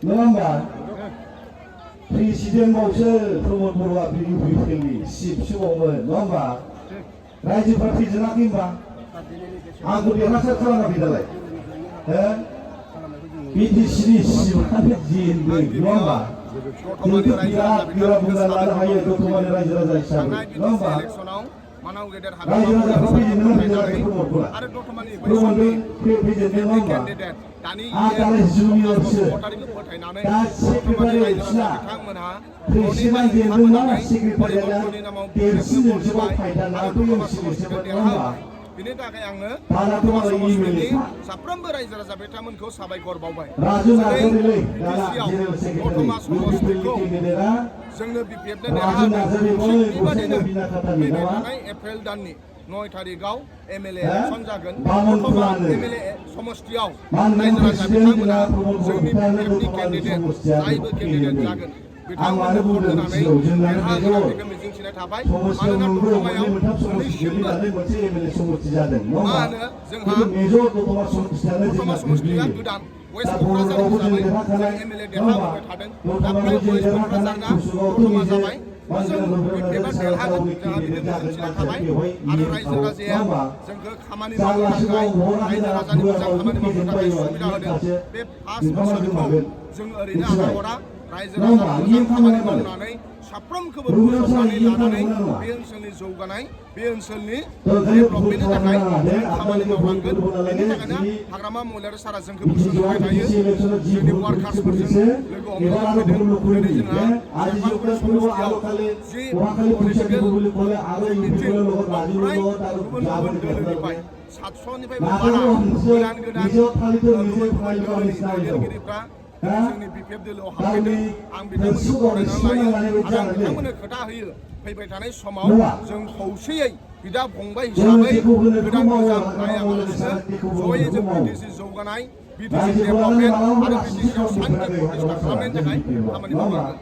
नङा होमबा प्रेसिडेन्टआवसो प्रमद बर'आ इउपिपिएलनि चिफसोबावमोन नङा होमबा रायजोफ्रा फेजेनाखै होमबा आंखौ देरहासार खालामाखै दालाय बिटिसिनि सिमानो जेनबो नङा होमबा जोंथ' बिराद गोरा बुंना लानो हायो दतमानि रायजो राजा हिसाबै नङा होमबा रायजो राजाखौ फेजेननो फेजेनाखै प्रमदखौलाय प्रमदजों फेजेननो नङा होमबा आं दालाय जुनियरसो दा सेक्रेटारि बिसिना प्रेसिडेन्ट जेनदोंना सेक्रेटारिया देरसिनजोंसोबाव फायदा आंथ' एमसिलसोमोन नङा होमबा बिनि थाखाय आङो समाजनि साफ्रोमबो रायजो राजा बिथांमोनखौ साबायखर बावबाय राजु नार्जारिलै दाना जेनेरेल दतमा समष्टिखौ जोंनो बिपिएफनो देरहाहोदों बेबादिनो फैबाय थानाय एप्रिल दाननि 9 थारिखआव एमएलए इलेक्सन जागोन दतमा एमएलए समष्टियाव रायजो राजा बिथांमोना जोंनि बिपिएफनि केन्डिडेट जायबो केन्डिडेट जागोन बिथांमोननो भट होनानै देरहाहोगोन बेखौ मिजिंथिनाय थाबाय मानोना दतमायाव दिनैसिमबो मा होनो जोंहा दतमा समष्टिया गोदान वेस्ट क'क्राझार हिसाबै जों एमएलए देरहाहोबाय थादों दा बेयाव वेस्ट क'क्राझारना दतमा जाबाय जों बिपिएफआ देरहागोन जोंहा बिदि मिजिंथिनाय थाबाय आरो रायजो राजाया जोंखौ खामानि मावनो थाखाय रायजो राजानि मोजां खामानि मावनो थाखाय सुबिदा होदों बे 5 बोसोरखौ जों ओरैनो आगारहरा रायजो राजानि मोजां खामानि मावनानै साफ्रोमखौबो बोजबनानै लानानै बे ओनसोलनि जौगानाय बे ओनसोलनि डेभेलपमेन्टनि थाखाय जों खामानि मावनांगोन बेनि थाखायनो हाग्रामा महिलारि सारा जोंखौ बोसोन होबाय थायो जोंनि वार्कार्सफोरजों लोगो हमलांफैदों दिनै जोंहा सेपागुरि समष्टियाव जि पलिटिकेल मिटिं ओमफ्राय गुबुन गुबुन दोलोनिफ्राय 700निफ्रायबो बारा गोदान गोदान गुबुन गुबुन दोलोनि दैदेनगिरिफ्रा जोंनि बिपिएफ दोलोआव हाबफैदों आं बिथांमोनखौ बरायनानै लायो आरो आं बिथांमोननो खोथा होयो फैबाय थानाय समाव जों खौसेयै बिदा फंबाय हिसाबै गोदान मोजां नायाबालासिनो जयै जों बिटिसि जौगानाय बिटिसि डेभेलपमेन्ट आरो बिटिसिआव सान्थि प्रतिष्ठा खालामनायनि थाखाय खामानि मावनांगोन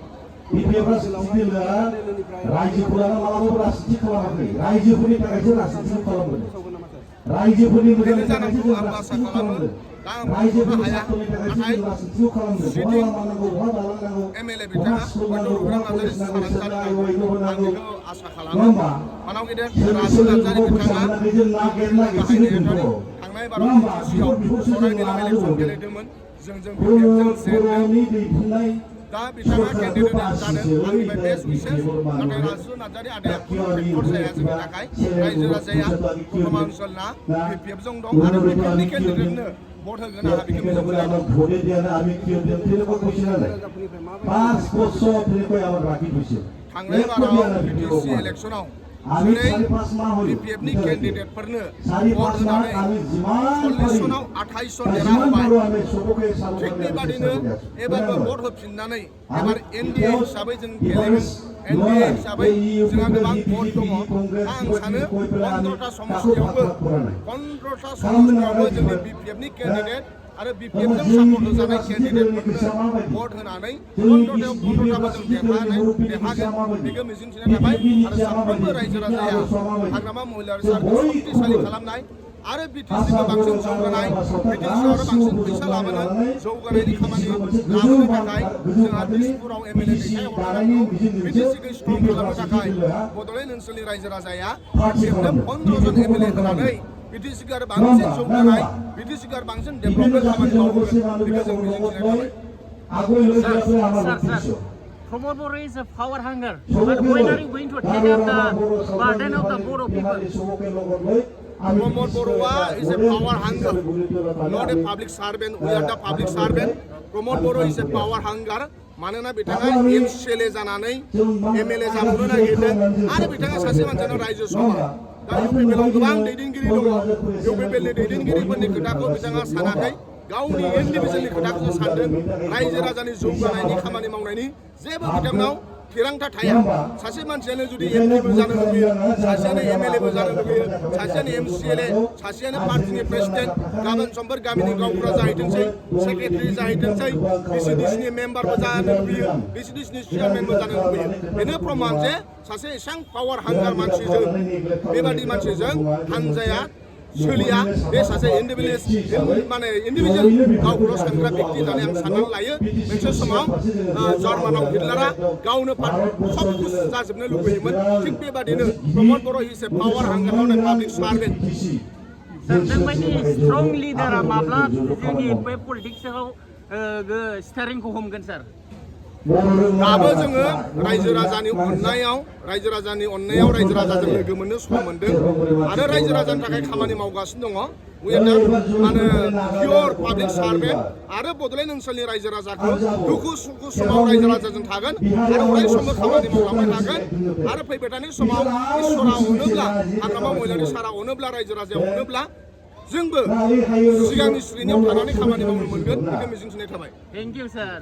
बिपिएफआ दोलोआ रायजोफोरानो मालाबाबो राजनिति खालामाखै रायजोफोरनि थाखायसो राजनिति खालामदों रायजोफोरनि मोजांनि थाखायसो जों राजनिति खालामदों रायजोफोरनि साख्रिनि थाखायसो जों राजनिति खालामदों बहा लामा नांगौ बहा दालां नांगौ एमएलए बहा बिथाङा स्कुल हयथ' नांगौ बहा रुपनाथ नार्जारि कलेज नांगौ सानानै सोरनो जानो आइवाइल हागौ आं होनांगौ बेखौ आसा नङा खालामो होमबा मानाव गेदेर जों राजु नार्जारि सोलोंथाइखौ बिथाङा फोसाबनानै जों नागिरसिनो थांनाय नङा होमबा बाराव बेफोरखौसो जों सराइनिलाम लानानै इलेक्सन हरदों गेलेदोंमोन जों बिपिएफजों जेनदों बर'नि दैफुननाय दा बिथाङा सरकारखौ केन्डिडेट जादों आंनिफ्राय बेस्ट बासिसै उइसेस नाथाय राजु नार्जारि आदाया खुनु फेक्टर जाया जोंनि थाखाय रायजो राजाया दतमा ओनसोलना बिपिएफजों दं आरो बिपिएफनि केन्डिडेटनो भट होगोन आंहा बेखौ मिजिंथिनाय दं ভোটে দিয়া না আমি কি তেনে কো কইছি না 5 বছর ধরে কই আমার বাকি হইছে थांनाय बाराव बिटिसि इलेक्सनाव আমি दिनै 5.5 माह হই बिपिएफनि केन्डिडेटफोरनो भट 5.5 माह होनानै আমি जिमान 40 सनाव 28 सन देरहाहोबाय আমি সবকে সালু थिग बेबादिनो एबारबो भट होफिननानै एबार एनडिए हिसाबै जों गेलेगोन एनडिए हिसाबै जोंहा गोबां भट दङ आं सानो 15टा समष्टियावबो जोंनि बिपिएफनि केन्डिडेट आरो बिपिएफजों सापर्ट होजानाय केन्डिडेटफोरनो भट होनानै 15टाबो जों देरहागोन बेखौ मिजिंथिनाय थाबाय आरो साफ्रोमबो रायजो राजाया हाग्रामा महिलारि सारखौ शक्तिशालि खालामनाय आरो बिटिसिखौ बांसिन जौगानाय बिटिसिआव आरो बांसिन फैसा लाबोनो जौगानायनि खामानि लाबोनो थाखाय जोंहा दिसपुराव एमएलए दैथायहरनांगौ बिटिसिखौ स्ट्रं खालामनो थाखाय बड'लेण्ड ओनसोलनि रायजो राजाया बिपिएफनो 15 जन एमएलए होनानै बिटिसिखौ आरो बांसिन जौगानाय बिटिसिखौ आरो बांसिन डेभेलपमेन्ट खामानि मावगोन बेखौ जों मिजिंथिनाय थाबाय Pramod Bora is a power hunger. But when are you going to take up the burden of the Boro people? Pramod Bora is a power hunger, not a public servant. We are the public servant. Pramod Bora is a power hunger. मानोना बिथाङा MCLA जानानै MLA जाबावनो नागिरदों आरो बिथाङा सासे मानसियानो रायजो सभा दा इउपिपिएलआव गोबां दैदेनगिरि दङ इउपिपिएलनि दैदेनगिरिफोरनि खोथाखौ बिथाङा सानाखै गावनि इन्डिभिजुवेलनि खोथाखौसो सानदों रायजो राजानि जौगानायनि खामानि मावनायनि जेबो बिथांनाव थिरांथा थाया सासे मानसियानो जुदि एमपिबो जानो लुबैयो सासेयानो एमएलएबो जानो लुबैयो सासेयानो एमसिएलए सासेयानो पार्टिनि प्रेसिडेन्ट गाबोन समफोर गामिनि गावबुरा जाहैथोंसै सेक्रेटारि जाहैथोंसै बिसिडिसिनि मेम्बारबो जानो लुबैयो बिसिडिसिनि चेयारमेनबो जानो लुबैयो बेनो प्रमाण जे सासे एसेबां पावार हांगार मानसिजों बेबादि मानसिजों हानजाया सोलिया बे सासे इन्डिभिजुवेल गावखौल' सानग्रा बेक्ति होननानै आं साननानै लायो मोनसे समाव जार्मानाव हिटलारा गावनो सब कुछ जाजोबनो लुबैयोमोन थिग बेबादिनो प्रमद बर' इज ए पावार हांगार नट ए पाब्लिक सार्भेन्ट नोंबायदि स्ट्रं लिडारा माब्ला जोंनि बे पलिटिक्सआव स्टारिंखौ हमगोन सार दाबो जोङो रायजो राजानि अननायाव रायजो राजाजों लोगो मोननो सम मोनदों आरो रायजो राजानि थाखाय खामानि मावगासिनो दङ माने पियर पाब्लिक सार्भेन्ट आरो बड'लेण्ड ओनसोलनि रायजो राजाखौ दुखु सुखु समाव रायजो राजाजों थागोन आरो अराय समबो खामानि मावलांबाय थागोन आरो फैबाय थानाय समाव इसोरा अनोब्ला हाग्रामा महिलारि सारा अनोब्ला रायजो राजाया अनोब्ला जोंबो सिगांनि सुरिनियाव थानानै खामानि मावनो मोनगोन बेखौ मिजिंथिनाय थाबाय थेंक इउ सार